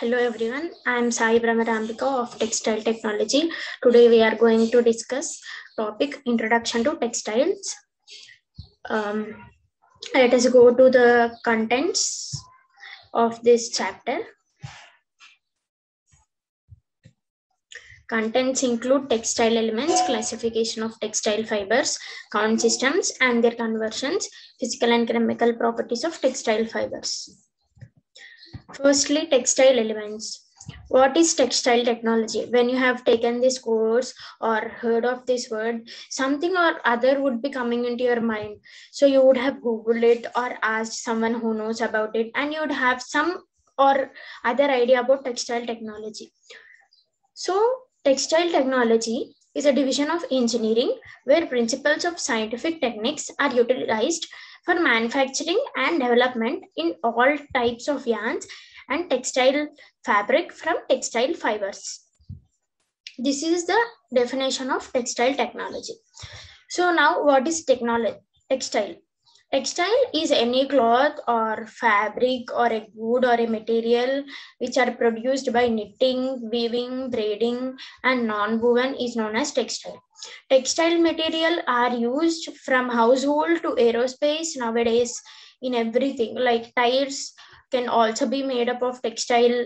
Hello everyone, I am Sai Brahmarambika of Textile Technology. Today we are going to discuss topic Introduction to Textiles. Let us go to the contents of this chapter. Contents include textile elements, classification of textile fibers, count systems and their conversions, physical and chemical properties of textile fibers. Firstly, textile elements. What is textile technology? When you have taken this course or heard of this word, something or other would be coming into your mind. So you would have Googled it or asked someone who knows about it, and you would have some or other idea about textile technology. So textile technology is a division of engineering where principles of scientific techniques are utilized for manufacturing and development in all types of yarns and textile fabric from textile fibers. This is the definition of textile technology. So now what is textile? Textile is any cloth or fabric or a good or a material which are produced by knitting, weaving, braiding and non-woven is known as textile. Textile material are used from household to aerospace nowadays in everything, like tires can also be made up of textile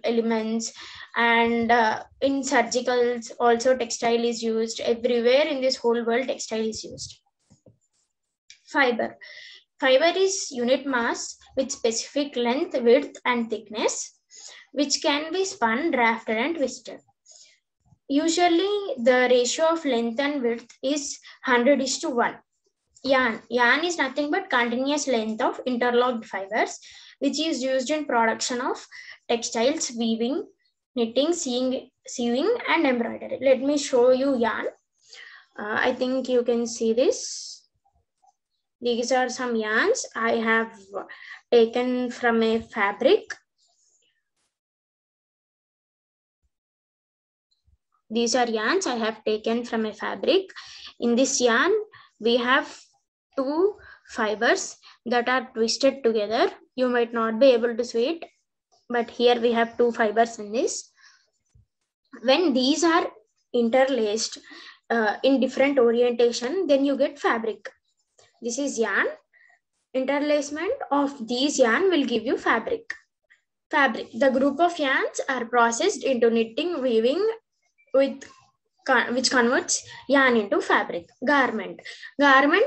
elements, and in surgicals also textile is used. Everywhere in this whole world textile is used. Fiber is unit mass with specific length, width and thickness, which can be spun, drafted and twisted. Usually the ratio of length and width is 100:1. Yarn is nothing but continuous length of interlocked fibers, which is used in production of textiles, weaving, knitting, sewing and embroidery. Let me show you yarn. I think you can see this. These are some yarns I have taken from a fabric. These are yarns I have taken from a fabric. In this yarn, we have two fibers that are twisted together. You might not be able to see it, but here we have two fibers in this. When these are interlaced in different orientation, then you get fabric. This is yarn. Interlacement of these yarn will give you fabric. The group of yarns are processed into knitting, weaving, which converts yarn into fabric. Garment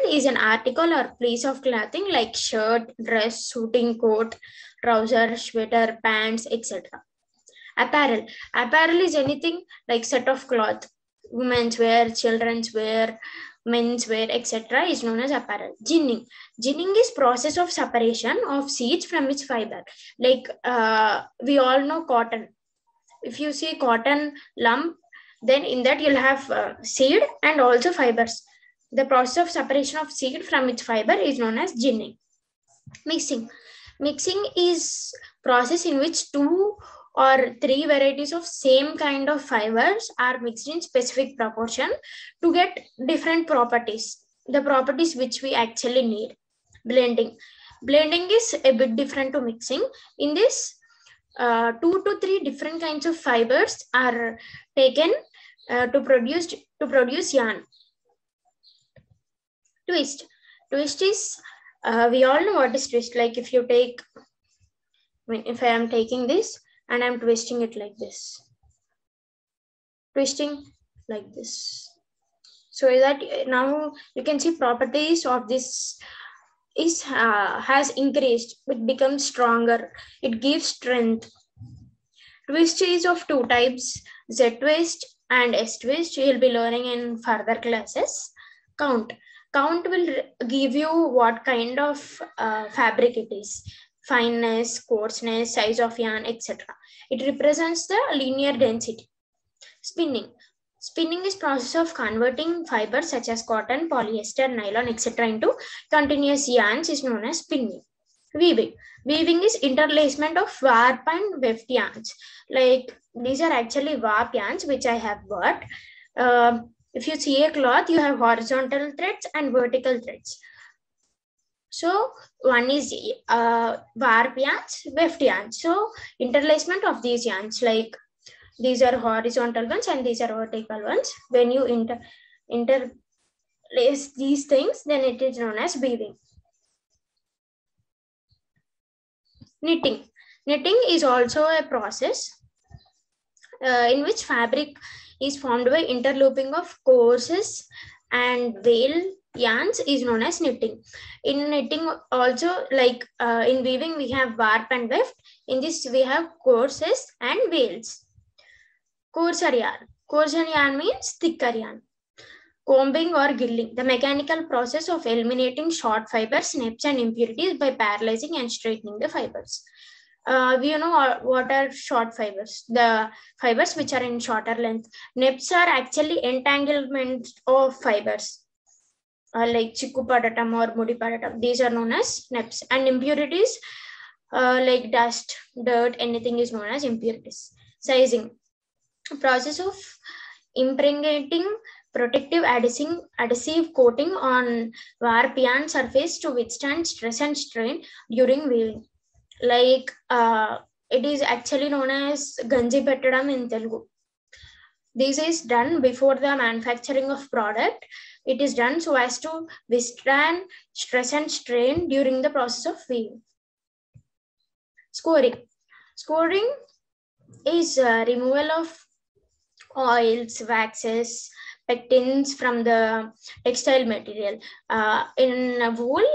is an article or piece of clothing like shirt, dress, suiting coat, trouser, sweater, pants, etc. Apparel is anything like set of cloth. Women's wear, children's wear, men's wear, etc. is known as apparel. Ginning is process of separation of seeds from its fiber. Like we all know cotton. If you see cotton lump, then in that you'll have seed and also fibers. The process of separation of seed from its fiber is known as ginning. Mixing is process in which 2 or 3 varieties of same kind of fibers are mixed in specific proportion to get different properties, the properties which we actually need. Blending is a bit different to mixing. In this, 2 to 3 different kinds of fibers are taken to produce yarn. Twist is we all know what is twist. Like if you take, if I am taking this and I'm twisting it like this, twisting like this, so that now you can see properties of this is has increased. It becomes stronger. It gives strength. Twist is of 2 types, Z twist and S twist. You will be learning in further classes. Count will give you what kind of fabric it is, fineness, coarseness, size of yarn, etc. It represents the linear density. Spinning is process of converting fibers such as cotton, polyester, nylon, etc. into continuous yarns is known as spinning. Weaving is interlacement of warp and weft yarns. Like these are actually warp yarns which I have bought. If you see a cloth, you have horizontal threads and vertical threads. So one is warp yarns, weft yarns. So interlacement of these yarns, like these are horizontal ones and these are vertical ones. When you interlace these things, then it is known as weaving. Knitting. Knitting is also a process in which fabric is formed by interlooping of courses and veil yarns is known as knitting. In knitting also, like in weaving, we have warp and weft. In this, we have courses and veils. Coarser yarn. Coarser yarn means thicker yarn. Combing or gilling, the mechanical process of eliminating short fibers, nets, and impurities by paralyzing and straightening the fibers. We know what are short fibers, the fibers which are in shorter length. Nets are actually entanglement of fibers, like chiku padatam or mudi padatam. These are known as nets. And impurities, like dust, dirt, anything is known as impurities. Sizing, process of impregnating protective adhesive coating on warp yarn surface to withstand stress and strain during weaving. Like it is actually known as ganji pettadam in Telugu. This is done before the manufacturing of product. It is done so as to withstand stress and strain during the process of weaving. Scoring. Scoring is removal of oils, waxes, pectins from the textile material. In wool,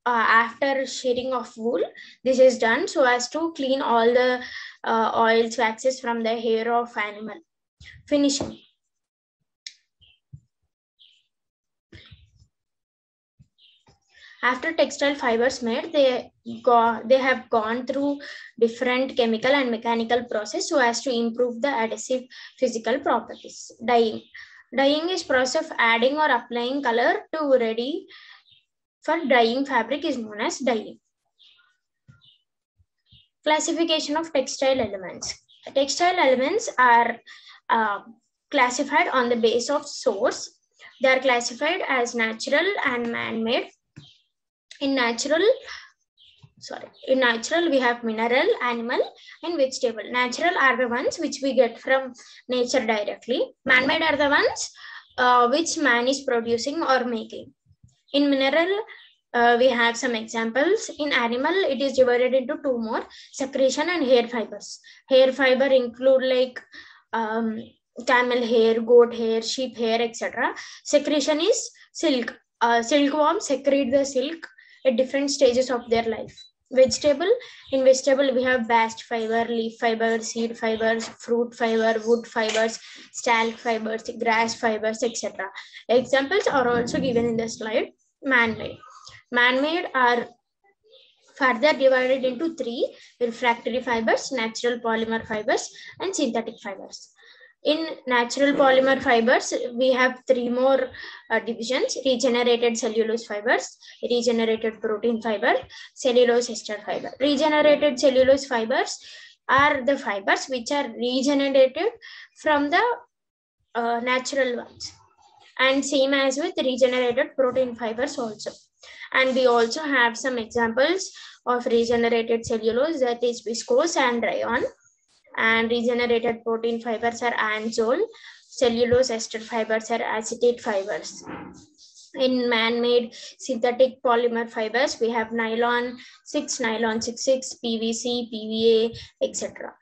after shearing of wool, this is done so as to clean all the oils, waxes from the hair of animal. Finishing. After textile fibers made, they have gone through different chemical and mechanical process so as to improve the adhesive physical properties. Dyeing. Dyeing is process of adding or applying color to ready for dyeing fabric is known as dyeing. Classification of textile elements. Textile elements are classified on the base of source. They are classified as natural and man-made. In natural, we have mineral, animal, and vegetable. Natural are the ones which we get from nature directly. Man-made are the ones which man is producing or making. In mineral, we have some examples. In animal, it is divided into two more: secretion and hair fibers. Hair fiber include like camel hair, goat hair, sheep hair, etc. Secretion is silk. Silkworms secrete the silk at different stages of their life. Vegetable, in vegetable we have bast fiber, leaf fiber, seed fibers, fruit fiber, wood fibers, stalk fibers, grass fibers, etc. Examples are also given in the slide. Man-made. Man-made are further divided into three: refractory fibers, natural polymer fibers, and synthetic fibers. In natural polymer fibers, we have three more divisions: regenerated cellulose fibers, regenerated protein fiber, cellulose ester fiber. Regenerated cellulose fibers are the fibers which are regenerated from the natural ones, and same as with regenerated protein fibers also. And we also have some examples of regenerated cellulose, that is viscose and rayon. And regenerated protein fibers are anzole. Cellulose ester fibers are acetate fibers. In man-made synthetic polymer fibers, we have nylon 6, nylon 66, PVC, PVA, etc.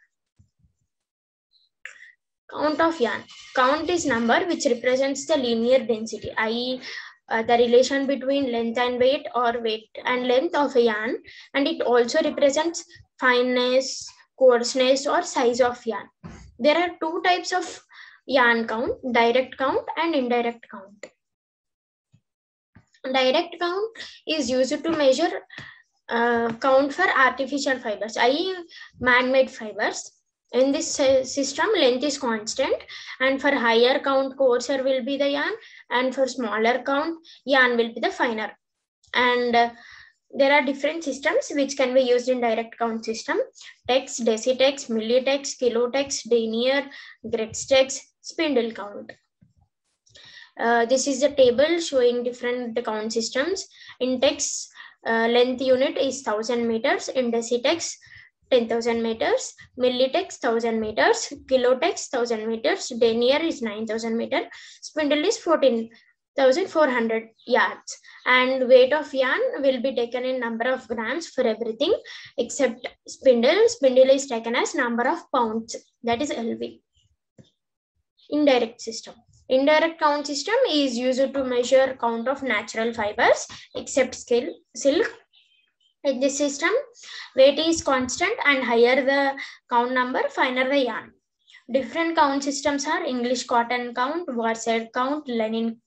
Count of yarn. Count is number which represents the linear density, i.e. The relation between length and weight, or weight and length of a yarn, and it also represents fineness, coarseness, or size of yarn. There are two types of yarn count: direct count and indirect count. Direct count is used to measure count for artificial fibers, i.e. man-made fibers. In this system, length is constant, and for higher count, coarser will be the yarn, and for smaller count, yarn will be the finer. And there are different systems which can be used in direct count system: tex, decitex, millitex, kilotex, denier, gretstex, spindle count. This is the table showing different count systems. In tex, Length unit is 1000 meters. In decitex 10,000 meters, millitex 1000 meters, kilotex 1000 meters, denier is 9000 meters, spindle is 14,400 yards, and weight of yarn will be taken in number of grams for everything except spindle. Spindle is taken as number of pounds, that is LV. Indirect system. Indirect count system is used to measure count of natural fibers except silk. In this system, weight is constant, and higher the count number, finer the yarn. Different count systems are English cotton count, worsted count, linen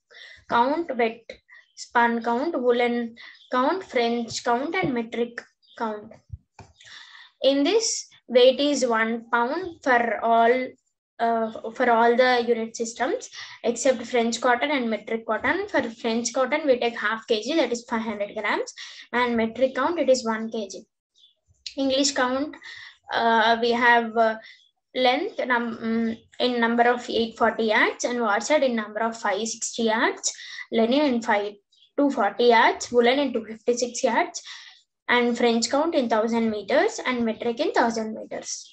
count, wet spun count, woolen count, French count, and metric count. In this, weight is 1 pound for all the unit systems except French cotton and metric cotton. For French cotton, we take half kg, that is 500 grams, and metric count, it is 1 kg. English count, we have length in number of 840 yards, and worsted in number of 560 yards, linen in 240 yards, woolen in 256 yards, and French count in 1000 meters, and metric in 1000 meters.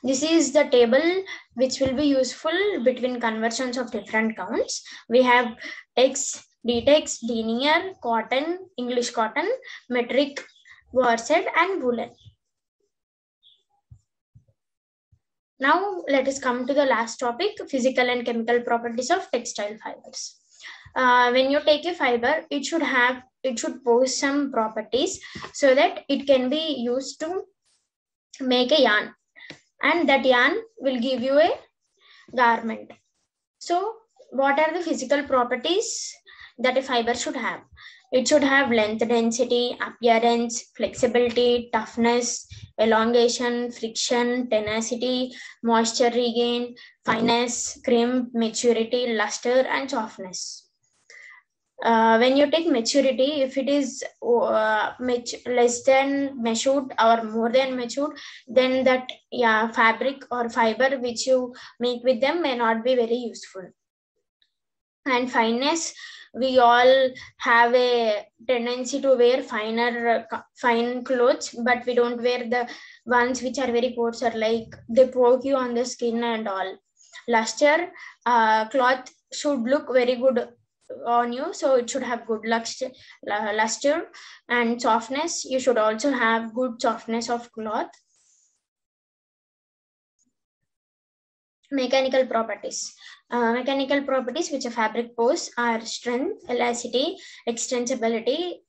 This is the table which will be useful between conversions of different counts. We have tex, detex, denier, cotton, English cotton, metric, worsted, and woolen. Now let us come to the last topic, physical and chemical properties of textile fibers. When you take a fiber, it should possess some properties so that it can be used to make a yarn, and that yarn will give you a garment. So what are the physical properties that a fiber should have? It should have length, density, appearance, flexibility, toughness, elongation, friction, tenacity, moisture regain, fineness, crimp, maturity, luster, and softness. When you take maturity, if it is less than matured or more than matured, then that fabric or fiber which you make with them may not be very useful. And fineness, we all have a tendency to wear fine clothes, but we don't wear the ones which are very coarser, like they poke you on the skin and all. Luster, cloth should look very good on you, so it should have good luster. And softness, you should also have good softness of cloth. Mechanical properties. Mechanical properties which a fabric possesses are strength, elasticity, extensibility,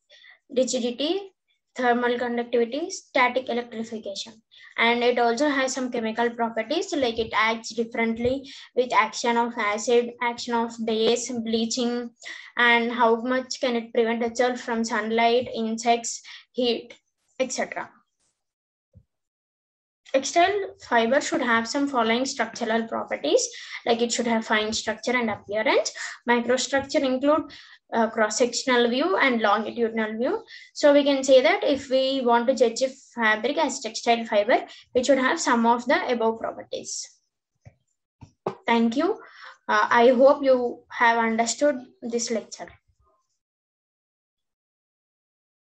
rigidity, thermal conductivity, static electrification. And it also has some chemical properties, like it acts differently with action of acid, action of base, bleaching, and how much can it prevent itself from sunlight, insects, heat, etc. Textile fiber should have some following structural properties, like it should have fine structure and appearance. Microstructure include cross-sectional view and longitudinal view. So we can say that if we want to judge a fabric as textile fiber, it should have some of the above properties. Thank you. I hope you have understood this lecture.